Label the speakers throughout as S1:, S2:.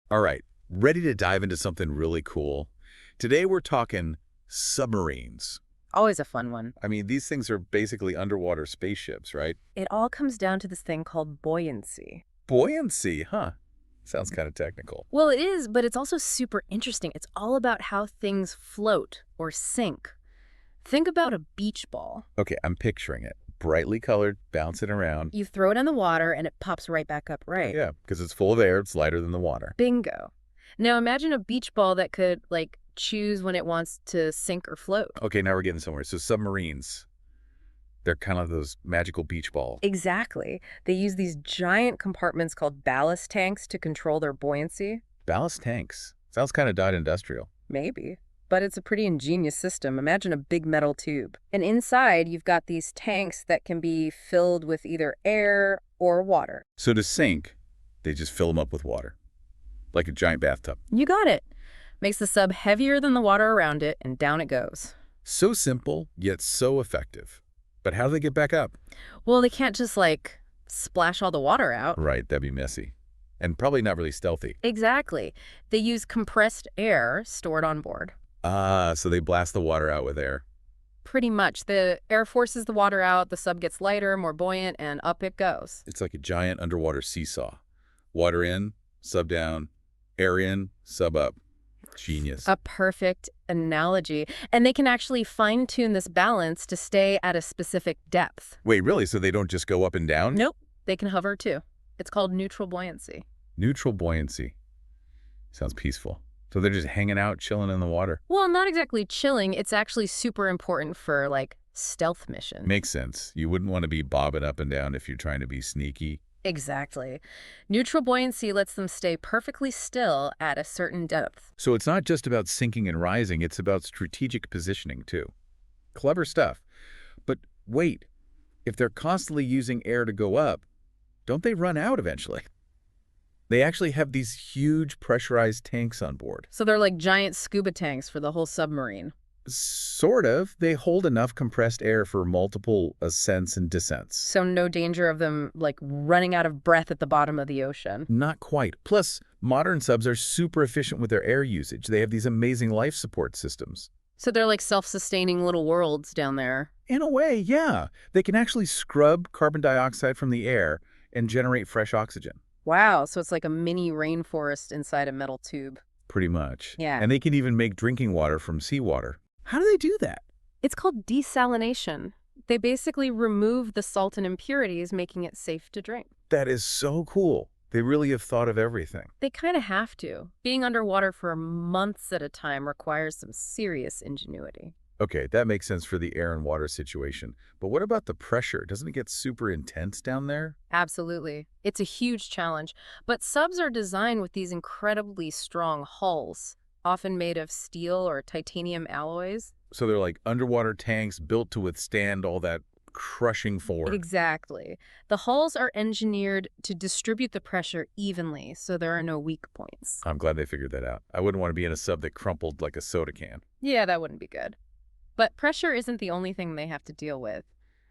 S1: All right, ready to dive into something really cool? Today we're talking submarines.
S2: Always a fun one.
S1: I mean, these things are basically underwater spaceships, right?
S2: It all comes down to this thing called buoyancy.
S1: Buoyancy, huh? Sounds kind of technical.
S2: Well, it is, but it's also super interesting. It's all about how things float or sink. Think about a beach ball.
S1: Okay, I'm picturing it. Brightly colored, bouncing around.
S2: You throw it in the water and it pops right back up, right?
S1: Yeah, because it's full of air, it's lighter than the water.
S2: Bingo. Now imagine a beach ball that could, choose when it wants to sink or float.
S1: Okay, now we're getting somewhere. So submarines, they're kind of those magical beach balls.
S2: Exactly. They use these giant compartments called ballast tanks to control their buoyancy.
S1: Ballast tanks. Sounds kind of died industrial.
S2: Maybe. But it's a pretty ingenious system. Imagine a big metal tube. And inside, you've got these tanks that can be filled with either air or water.
S1: So to sink, they just fill them up with water, like a giant bathtub.
S2: You got it. Makes the sub heavier than the water around it, and down it goes.
S1: So simple, yet so effective. But how do they get back up?
S2: Well, they can't just, splash all the water out.
S1: Right, that'd be messy. And probably not really stealthy.
S2: Exactly. They use compressed air stored on board.
S1: Ah, so they blast the water out with air.
S2: Pretty much. The air forces the water out, the sub gets lighter, more buoyant, and up it goes.
S1: It's like a giant underwater seesaw. Water in, sub down, air in, sub up. Genius.
S2: A perfect analogy. And they can actually fine-tune this balance to stay at a specific depth.
S1: Wait, really? So they don't just go up and down?
S2: Nope. They can hover too. It's called neutral buoyancy.
S1: Neutral buoyancy. Sounds peaceful. So they're just hanging out, chilling in the water.
S2: Well, not exactly chilling. It's actually super important for, stealth missions.
S1: Makes sense. You wouldn't want to be bobbing up and down if you're trying to be sneaky.
S2: Exactly. Neutral buoyancy lets them stay perfectly still at a certain depth.
S1: So it's not just about sinking and rising, it's about strategic positioning too. Clever stuff. But wait, if they're constantly using air to go up, don't they run out eventually? They actually have these huge pressurized tanks on board.
S2: So they're like giant scuba tanks for the whole submarine.
S1: Sort of. They hold enough compressed air for multiple ascents and descents.
S2: So no danger of them, running out of breath at the bottom of the ocean.
S1: Not quite. Plus, modern subs are super efficient with their air usage. They have these amazing life support systems.
S2: So they're like self-sustaining little worlds down there.
S1: In a way, yeah. They can actually scrub carbon dioxide from the air and generate fresh oxygen.
S2: Wow, so it's like a mini rainforest inside a metal tube.
S1: Pretty much.
S2: Yeah.
S1: And they can even make drinking water from seawater. How do they do that?
S2: It's called desalination. They basically remove the salt and impurities, making it safe to drink.
S1: That is so cool. They really have thought of everything.
S2: They kind of have to. Being underwater for months at a time requires some serious ingenuity.
S1: Okay, that makes sense for the air and water situation. But what about the pressure? Doesn't it get super intense down there?
S2: Absolutely. It's a huge challenge. But subs are designed with these incredibly strong hulls, often made of steel or titanium alloys.
S1: So they're like underwater tanks built to withstand all that crushing force.
S2: Exactly. The hulls are engineered to distribute the pressure evenly, so there are no weak points.
S1: I'm glad they figured that out. I wouldn't want to be in a sub that crumpled like a soda can.
S2: Yeah, that wouldn't be good. But pressure isn't the only thing they have to deal with.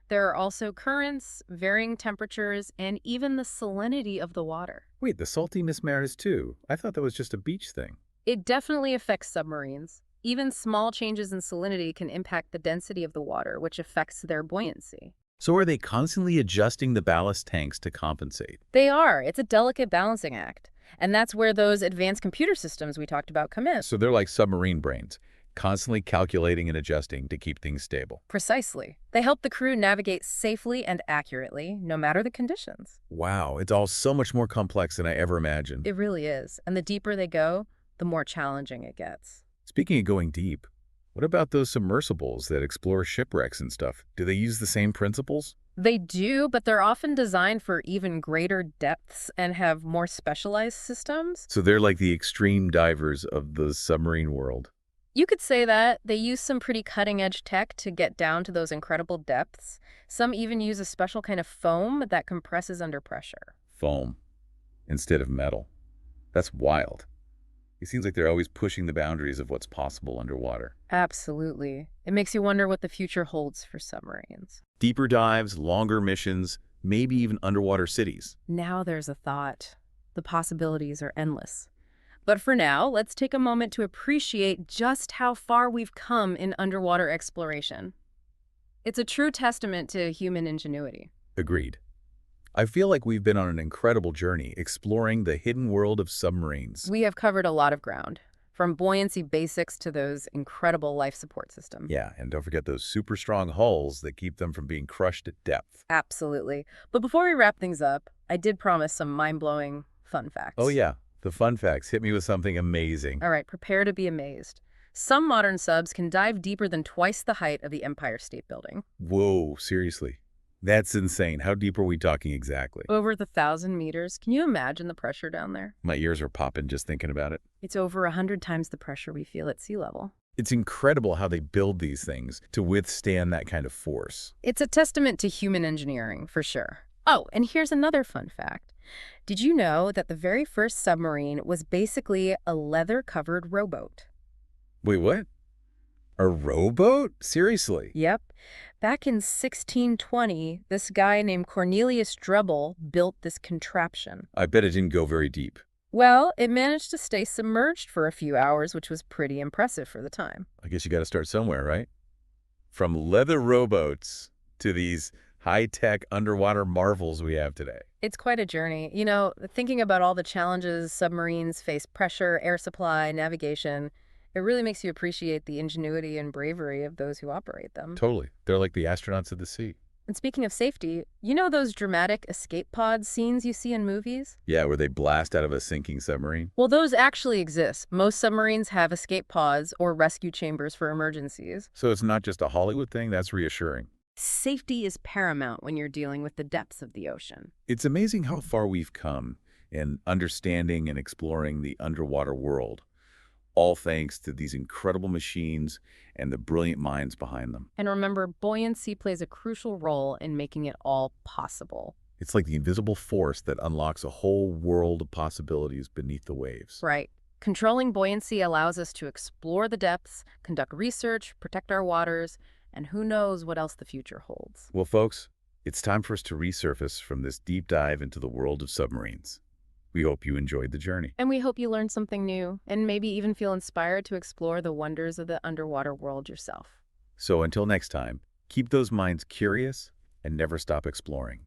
S2: There are also currents, varying temperatures, and even the salinity of the water.
S1: Wait, the saltiness matters too. I thought that was just a beach thing.
S2: It definitely affects submarines. Even small changes in salinity can impact the density of the water, which affects their buoyancy.
S1: So are they constantly adjusting the ballast tanks to compensate?
S2: They are. It's a delicate balancing act. And that's where those advanced computer systems we talked about come in.
S1: So they're like submarine brains, constantly calculating and adjusting to keep things stable.
S2: Precisely. They help the crew navigate safely and accurately, no matter the conditions.
S1: Wow, it's all so much more complex than I ever imagined.
S2: It really is. And the deeper they go, the more challenging it gets.
S1: Speaking of going deep, what about those submersibles that explore shipwrecks and stuff? Do they use the same principles?
S2: They do, but they're often designed for even greater depths and have more specialized systems.
S1: So they're like the extreme divers of the submarine world.
S2: You could say that. They use some pretty cutting-edge tech to get down to those incredible depths. Some even use a special kind of foam that compresses under pressure.
S1: Foam instead of metal. That's wild. It seems like they're always pushing the boundaries of what's possible underwater.
S2: Absolutely. It makes you wonder what the future holds for submarines.
S1: Deeper dives, longer missions, maybe even underwater cities.
S2: Now there's a thought. The possibilities are endless. But for now, let's take a moment to appreciate just how far we've come in underwater exploration. It's a true testament to human ingenuity.
S1: Agreed. I feel like we've been on an incredible journey exploring the hidden world of submarines.
S2: We have covered a lot of ground, from buoyancy basics to those incredible life support systems.
S1: Yeah, and don't forget those super strong hulls that keep them from being crushed at depth.
S2: Absolutely. But before we wrap things up, I did promise some mind-blowing fun
S1: Oh
S2: facts.
S1: yeah, the fun facts. Hit me with something amazing.
S2: All right, prepare to be amazed. Some modern subs can dive deeper than twice the height of the Empire State Building.
S1: Whoa, seriously. That's insane. How deep are we talking exactly?
S2: Over the 1,000 meters. Can you imagine the pressure down there?
S1: My ears are popping just thinking about it.
S2: It's over 100 times the pressure we feel at sea level.
S1: It's incredible how they build these things to withstand that kind of force.
S2: It's a testament to human engineering, for sure. Oh, and here's another fun fact. Did you know that the very first submarine was basically a leather-covered rowboat?
S1: Wait, what? A rowboat? Seriously?
S2: Yep. Back in 1620, this guy named Cornelius Drebbel built this contraption.
S1: I bet it didn't go very deep.
S2: Well, it managed to stay submerged for a few hours, which was pretty impressive for the time.
S1: I guess you got to start somewhere, right? From leather rowboats to these high-tech underwater marvels we have today.
S2: It's quite a journey. You know, thinking about all the challenges submarines face, pressure, air supply, navigation, it really makes you appreciate the ingenuity and bravery of those who operate them.
S1: Totally. They're like the astronauts of the sea.
S2: And speaking of safety, you know those dramatic escape pod scenes you see in movies?
S1: Yeah, where they blast out of a sinking submarine.
S2: Well, those actually exist. Most submarines have escape pods or rescue chambers for emergencies.
S1: So it's not just a Hollywood thing. That's reassuring.
S2: Safety is paramount when you're dealing with the depths of the ocean.
S1: It's amazing how far we've come in understanding and exploring the underwater world, all thanks to these incredible machines and the brilliant minds behind them.
S2: And remember, buoyancy plays a crucial role in making it all possible.
S1: It's like the invisible force that unlocks a whole world of possibilities beneath the waves.
S2: Right. Controlling buoyancy allows us to explore the depths, conduct research, protect our waters, and who knows what else the future holds.
S1: Well, folks, it's time for us to resurface from this deep dive into the world of submarines. We hope you enjoyed the journey.
S2: And we hope you learned something new and maybe even feel inspired to explore the wonders of the underwater world yourself.
S1: So until next time, keep those minds curious and never stop exploring.